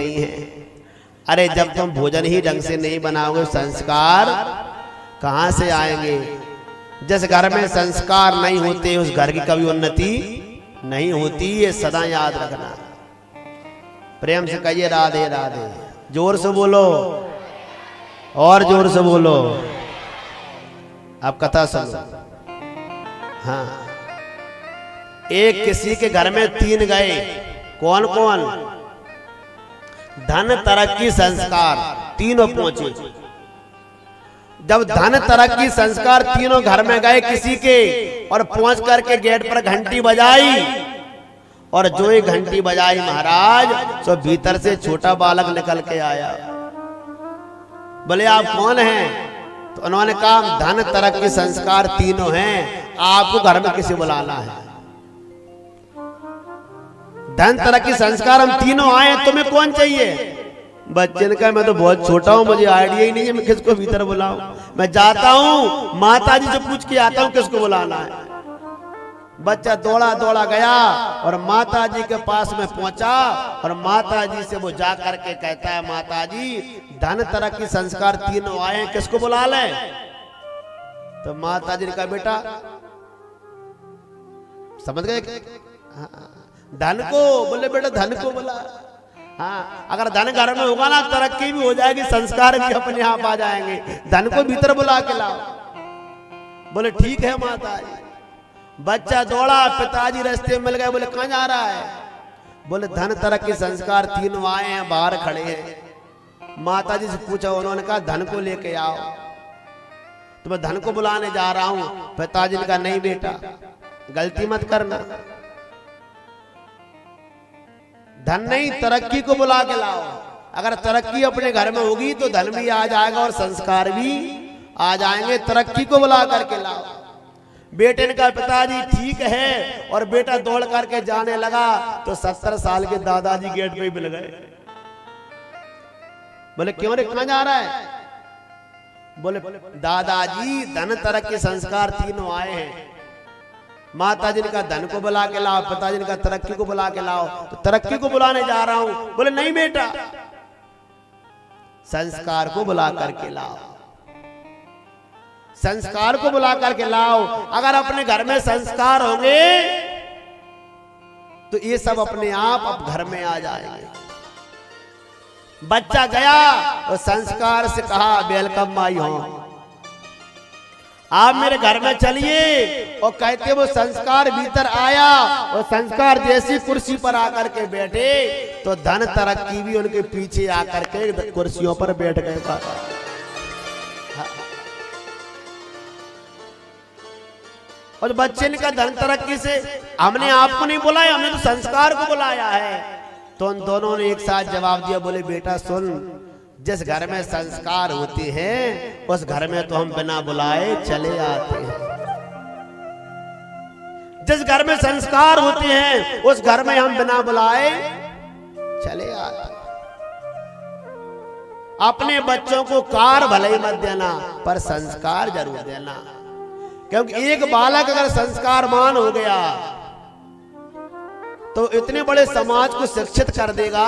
नहीं है। अरे जब तुम भोजन ही ढंग से नहीं बनाओगे संस्कार कहां से आएंगे। जिस घर में संस्कार नहीं होते उस घर की कभी उन्नति नहीं होती, ये सदा याद रखना। प्रेम से कहिए राधे राधे, जोर से बोलो और जोर से बोलो। अब कथा सुनो। हाँ, एक किसी के घर में 3 गए। कौन कौन? धन तरक्की संस्कार, तीनों पहुंचे। जब धन तरक्की संस्कार तीनों घर में गए किसी के, और पहुंच करके गेट पर घंटी बजाई, और जो ही घंटी बजाई महाराज, तो भीतर से छोटा बालक निकल के आया। बोले आप कौन हैं? तो उन्होंने कहा धन तरक्की संस्कार तीनों हैं, आपको घर में किसी बुलाना है। धन तरक्की संस्कार हम तीनों आए, तुम्हें कौन चाहिए? बच्चे ने कहा मैं तो बहुत छोटा हूं, मुझे आइडिया ही नहीं है मैं किसको भीतर बुलाऊं। मैं जाता हूं माता जी से पूछ के आता हूं किसको बुलाना है। बच्चा दौड़ा दौड़ा गया और माता जी के पास में पहुंचा, और माता जी से वो जा करके कहता है माता जी धन तरक्की संस्कार तीनों आए, किसको बुला ले? तो माता जी ने कहा बेटा, समझ गए धन को? बोले बेटा धन को बुला। हाँ, अगर धन घर में होगा ना तरक्की भी हो जाएगी, संस्कार भी अपने आप आ जाएंगे। धन को भीतर बुला के लाओ। बोले ठीक है माता जी। बच्चा दौड़ा, पिताजी रास्ते में मिल गए। बोले कहां जा रहा है? बोले धन तरक्की संस्कार तीनों आए हैं, बाहर खड़े हैं। माता जी से पूछा, उन्होंने कहा धन को लेके आओ। तो मैं धन को बुलाने जा रहा हूं। पिताजी ने कहा नहीं बेटा, गलती मत करना, धन नहीं तरक्की को बुला के लाओ। अगर तरक्की अपने घर में होगी तो धन भी आ जाएगा और संस्कार भी आ जाएंगे। तरक्की को बुला करके लाओ। बेटे ने कहा पिताजी ठीक है, और बेटा दौड़ करके जाने लगा तो 70 साल के दादाजी गेट पे ही मिल गए। बोले क्यों रे, कहां जा रहा है? बोले दादाजी धन तरक्की संस्कार तीनों आए हैं। माता जी ने कहा धन को बुला के लाओ, पिताजी ने कहा तरक्की को बुला के लाओ। तो तरक्की को बुलाने जा रहा हूं। बोले नहीं बेटा, संस्कार को बुला करके लाओ, संस्कार को बुला करके लाओ। अगर अपने घर में संस्कार होंगे तो ये सब अपने आप अब घर में आ जाएंगे। बच्चा गया और संस्कार से कहा वेलकम माई होम, आप मेरे घर में चलिए। और कहते वो संस्कार भीतर आया, और संस्कार जैसी कुर्सी पर आकर के बैठे तो धन तरक्की भी उनके पीछे आकर के कुर्सियों पर बैठ गए। और बच्चे ने कहा धन तरक्की से हमने आपको नहीं बुलाया, हमने तो संस्कार को बुलाया है। तो उन दोनों ने एक साथ जवाब दिया। बोले बेटा सुन, जिस घर में संस्कार होते हैं उस घर में तो हम बिना बुलाए चले आते हैं। जिस घर में संस्कार होते हैं उस घर में हम बिना बुलाए चले आते हैं। अपने बच्चों को कार भले ही मत देना, पर संस्कार जरूर देना। क्योंकि एक बालक अगर संस्कारवान हो गया तो इतने बड़े समाज को शिक्षित कर देगा,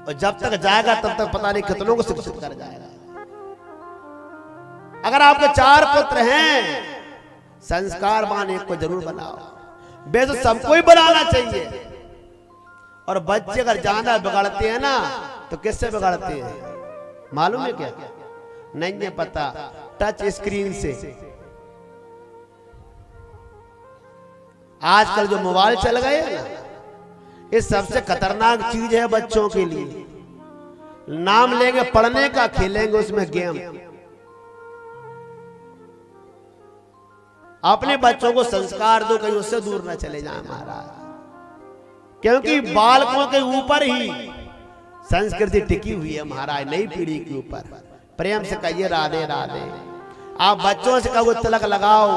और जब तक जाएगा तब तक पता नहीं कितनों को शिक्षित कर जाएगा। अगर आपके 4 पुत्र हैं, संस्कारवान एक को जरूर बनाओ। वैसे सबको ही बनाना चाहिए। और बच्चे अगर ज्यादा बिगड़ते हैं ना तो किससे बिगड़ते हैं मालूम है क्या? नहीं है पता? टच स्क्रीन से। आजकल जो मोबाइल चल गए हैं ना, ये सबसे खतरनाक चीज है बच्चों के लिए। नाम लेंगे पढ़ने का, खेलेंगे उसमें गेम। अपने बच्चों को संस्कार दो, कहीं उससे दूर न चले जाए महाराज। क्योंकि बालकों के ऊपर ही संस्कृति टिकी हुई है महाराज, नई पीढ़ी के ऊपर। प्रेम से कहिए राधे राधे। आप बच्चों से कहो तिलक लगाओ।